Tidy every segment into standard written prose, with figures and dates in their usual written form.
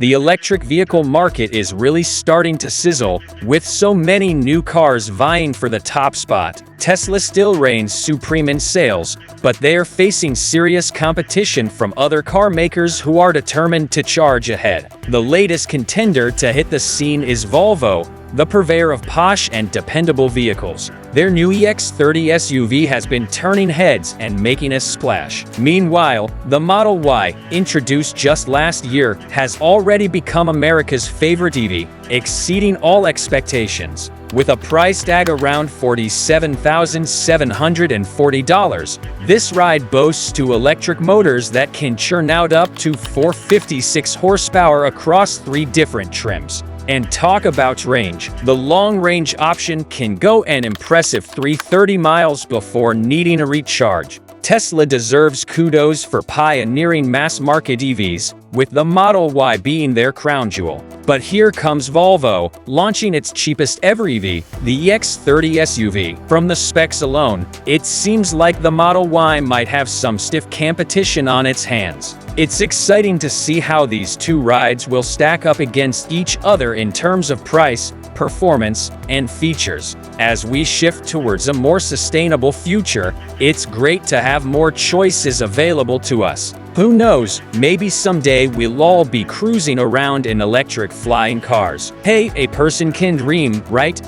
The electric vehicle market is really starting to sizzle, with so many new cars vying for the top spot. Tesla still reigns supreme in sales, but they are facing serious competition from other car makers who are determined to charge ahead. The latest contender to hit the scene is Volvo, the purveyor of posh and dependable vehicles. Their new EX30 SUV has been turning heads and making a splash. Meanwhile, the Model Y, introduced just last year, has already become America's favorite EV, exceeding all expectations. With a price tag around $47,740, this ride boasts two electric motors that can churn out up to 456 horsepower across 3 different trims. And talk about range. The long-range option can go an impressive 330 miles before needing a recharge. Tesla deserves kudos for pioneering mass-market EVs, with the Model Y being their crown jewel. But here comes Volvo, launching its cheapest ever EV, the EX30 SUV. From the specs alone, it seems like the Model Y might have some stiff competition on its hands. It's exciting to see how these two rides will stack up against each other in terms of price, performance, and features. As we shift towards a more sustainable future, it's great to have more choices available to us. Who knows, maybe someday we'll all be cruising around in electric flying cars. Hey, a person can dream, right?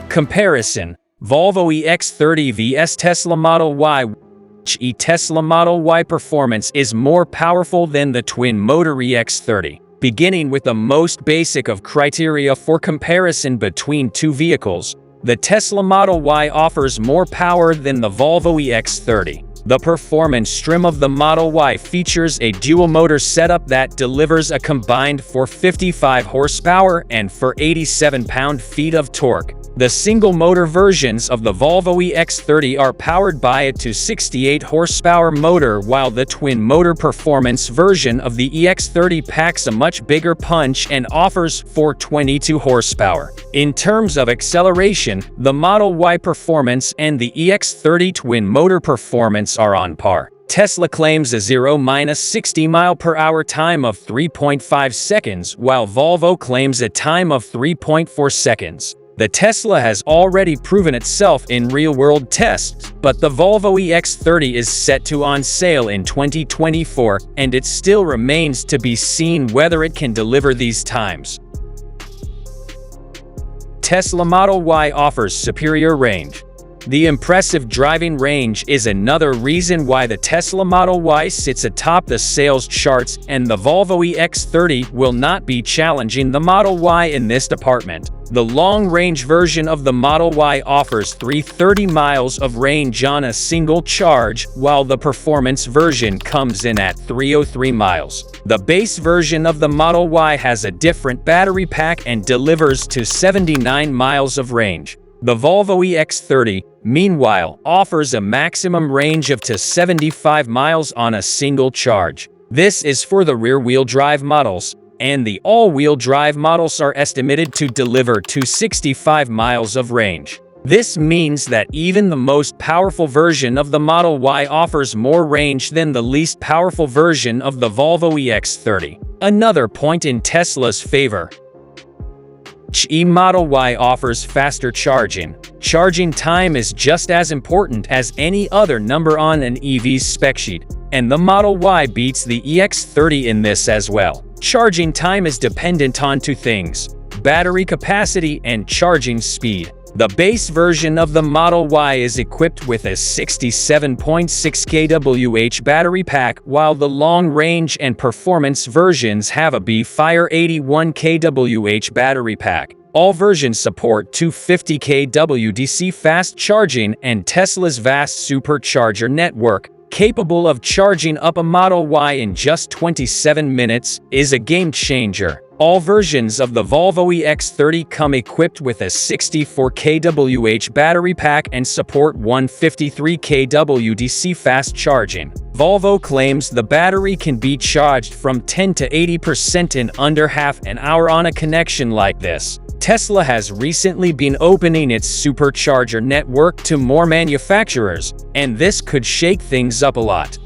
Comparison: Volvo EX30 vs Tesla Model Y. Tesla Model Y performance is more powerful than the twin-motor EX30. Beginning with the most basic of criteria for comparison between two vehicles, the Tesla Model Y offers more power than the Volvo EX30. The performance trim of the Model Y features a dual-motor setup that delivers a combined 455 horsepower and 487 pound-feet of torque. The single-motor versions of the Volvo EX30 are powered by a 268 horsepower motor, while the twin-motor performance version of the EX30 packs a much bigger punch and offers 422 horsepower. In terms of acceleration, the Model Y performance and the EX30 twin-motor performance are on par. Tesla claims a 0–60 mph time of 3.5 seconds, while Volvo claims a time of 3.4 seconds. The Tesla has already proven itself in real-world tests, but the Volvo EX30 is set to on sale in 2024, and it still remains to be seen whether it can deliver these times. Tesla Model Y offers superior range. The impressive driving range is another reason why the Tesla Model Y sits atop the sales charts, and the Volvo EX30 will not be challenging the Model Y in this department. The long-range version of the Model Y offers 330 miles of range on a single charge, while the performance version comes in at 303 miles. The base version of the Model Y has a different battery pack and delivers to 79 miles of range. The Volvo EX30, meanwhile, offers a maximum range of to 75 miles on a single charge. This is for the rear-wheel drive models, and the all-wheel drive models are estimated to deliver to 65 miles of range. This means that even the most powerful version of the Model Y offers more range than the least powerful version of the Volvo EX30. Another point in Tesla's favor. Model Y offers faster charging. Charging time is just as important as any other number on an EV's spec sheet, and the Model Y beats the EX30 in this as well. Charging time is dependent on two things: battery capacity and charging speed. The base version of the Model Y is equipped with a 67.6 kWh battery pack, while the long-range and performance versions have a Fire 81 kWh battery pack. All versions support 250 kW DC fast charging, and Tesla's vast supercharger network, capable of charging up a Model Y in just 27 minutes, is a game-changer. All versions of the Volvo EX30 come equipped with a 64 kWh battery pack and support 153 kW DC fast charging. Volvo claims the battery can be charged from 10 to 80% in under half an hour on a connection like this. Tesla has recently been opening its supercharger network to more manufacturers, and this could shake things up a lot.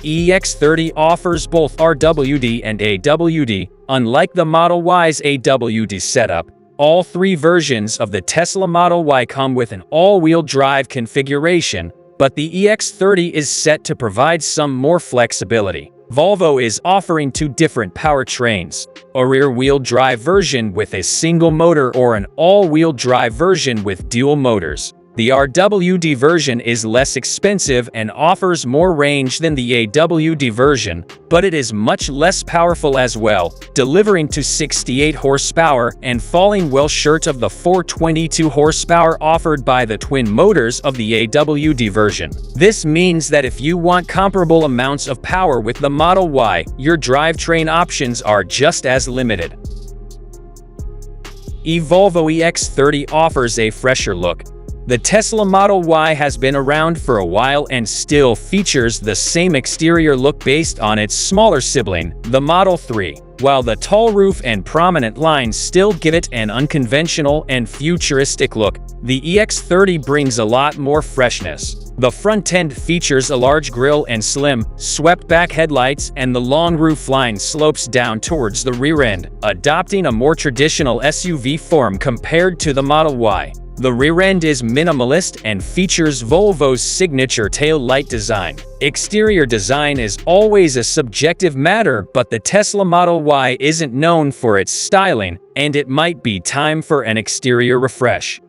EX30 offers both RWD and AWD. Unlike the Model Y's AWD setup, all three versions of the Tesla Model Y come with an all-wheel drive configuration, but the EX30 is set to provide some more flexibility. Volvo is offering two different powertrains, a rear-wheel drive version with a single motor or an all-wheel drive version with dual motors. The RWD version is less expensive and offers more range than the AWD version, but it is much less powerful as well, delivering to 68 horsepower and falling well short of the 422 horsepower offered by the twin motors of the AWD version. This means that if you want comparable amounts of power with the Model Y, your drivetrain options are just as limited. Volvo EX30 offers a fresher look. The Tesla Model Y has been around for a while and still features the same exterior look based on its smaller sibling, the Model 3. While the tall roof and prominent lines still give it an unconventional and futuristic look, the EX30 brings a lot more freshness. The front end features a large grille and slim, swept-back headlights, and the long roof line slopes down towards the rear end, adopting a more traditional SUV form compared to the Model Y. The rear end is minimalist and features Volvo's signature tail light design. Exterior design is always a subjective matter, but the Tesla Model Y isn't known for its styling, and it might be time for an exterior refresh.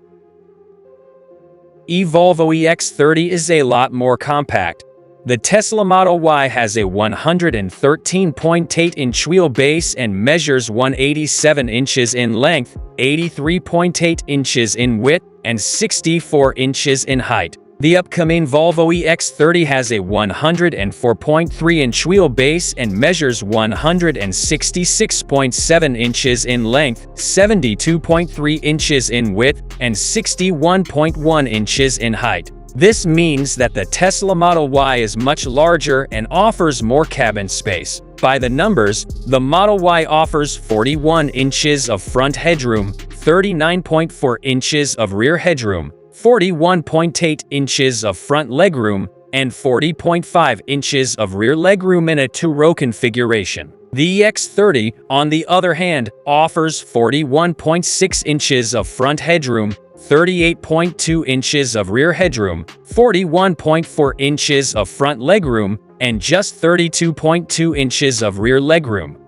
Volvo EX30 is a lot more compact. The Tesla Model Y has a 113.8-inch wheelbase and measures 187 inches in length, 83.8 inches in width, and 64 inches in height. The upcoming Volvo EX30 has a 104.3-inch wheelbase and measures 166.7 inches in length, 72.3 inches in width, and 61.1 inches in height. This means that the Tesla Model Y is much larger and offers more cabin space. By the numbers, the Model Y offers 41 inches of front headroom, 39.4 inches of rear headroom, 41.8 inches of front legroom, and 40.5 inches of rear legroom in a two-row configuration. The EX30, on the other hand, offers 41.6 inches of front headroom, 38.2 inches of rear headroom, 41.4 inches of front legroom, and just 32.2 inches of rear legroom.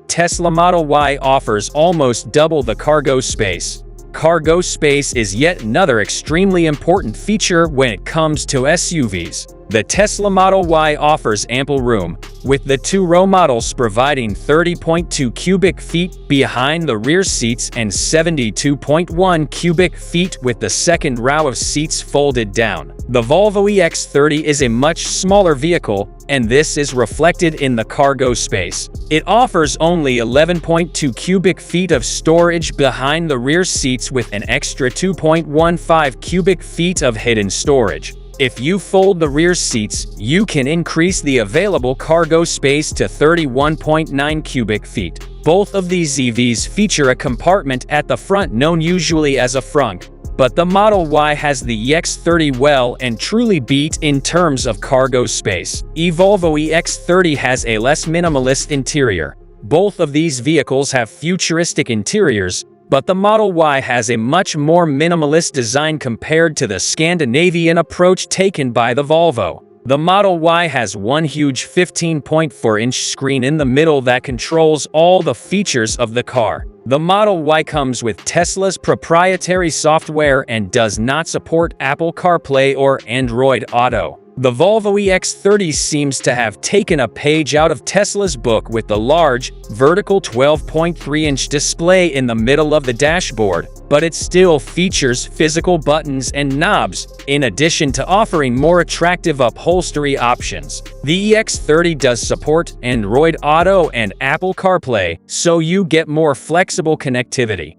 Tesla Model Y offers almost double the cargo space. Cargo space is yet another extremely important feature when it comes to SUVs. The Tesla Model Y offers ample room, with the two-row models providing 30.2 cubic feet behind the rear seats and 72.1 cubic feet with the second row of seats folded down. The Volvo EX30 is a much smaller vehicle, and this is reflected in the cargo space. It offers only 11.2 cubic feet of storage behind the rear seats with an extra 2.15 cubic feet of hidden storage. If you fold the rear seats, you can increase the available cargo space to 31.9 cubic feet. Both of these EVs feature a compartment at the front known usually as a frunk, but the Model Y has the EX30 well and truly beat in terms of cargo space. Volvo EX30 has a less minimalist interior. Both of these vehicles have futuristic interiors, but the Model Y has a much more minimalist design compared to the Scandinavian approach taken by the Volvo. The Model Y has one huge 15.4-inch screen in the middle that controls all the features of the car. The Model Y comes with Tesla's proprietary software and does not support Apple CarPlay or Android Auto. The Volvo EX30 seems to have taken a page out of Tesla's book with the large, vertical 12.3-inch display in the middle of the dashboard, but it still features physical buttons and knobs, in addition to offering more attractive upholstery options. The EX30 does support Android Auto and Apple CarPlay, so you get more flexible connectivity.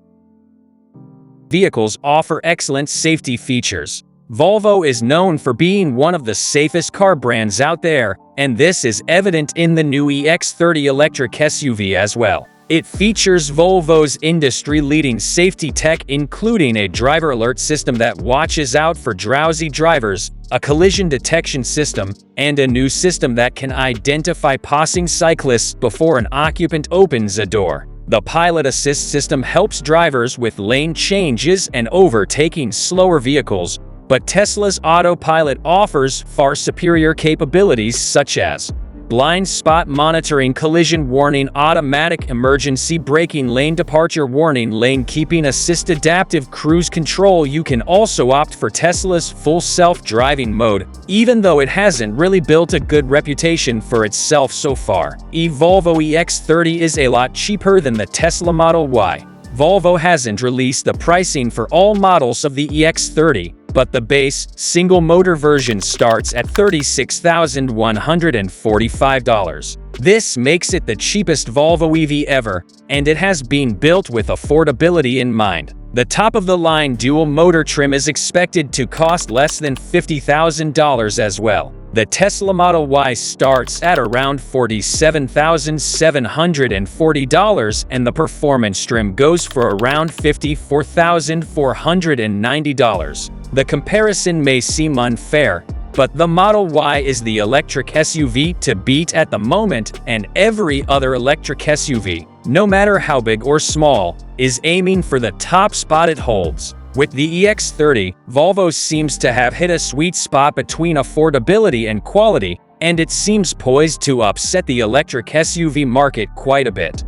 Vehicles offer excellent safety features. Volvo is known for being one of the safest car brands out there, and this is evident in the new EX30 electric SUV as well. It features Volvo's industry-leading safety tech, including a driver alert system that watches out for drowsy drivers, a collision detection system, and a new system that can identify passing cyclists before an occupant opens a door. The pilot assist system helps drivers with lane changes and overtaking slower vehicles, but Tesla's autopilot offers far superior capabilities such as blind spot monitoring, collision warning, automatic emergency braking, lane departure warning, lane keeping assist, adaptive cruise control. You can also opt for Tesla's full self-driving mode, even though it hasn't really built a good reputation for itself so far. Volvo EX30 is a lot cheaper than the Tesla Model Y. Volvo hasn't released the pricing for all models of the EX30, but the base, single-motor version starts at $36,145. This makes it the cheapest Volvo EV ever, and it has been built with affordability in mind. The top-of-the-line dual-motor trim is expected to cost less than $50,000 as well. The Tesla Model Y starts at around $47,740, and the performance trim goes for around $54,490. The comparison may seem unfair, but the Model Y is the electric SUV to beat at the moment, and every other electric SUV, no matter how big or small, is aiming for the top spot it holds. With the EX30, Volvo seems to have hit a sweet spot between affordability and quality, and it seems poised to upset the electric SUV market quite a bit.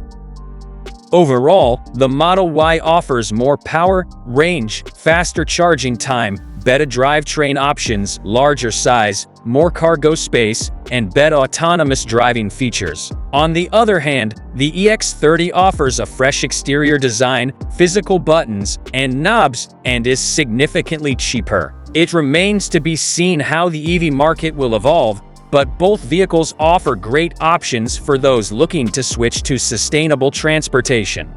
Overall, the Model Y offers more power, range, faster charging time, better drivetrain options, larger size, more cargo space, and better autonomous driving features. On the other hand, the EX30 offers a fresh exterior design, physical buttons, and knobs, and is significantly cheaper. It remains to be seen how the EV market will evolve, but both vehicles offer great options for those looking to switch to sustainable transportation.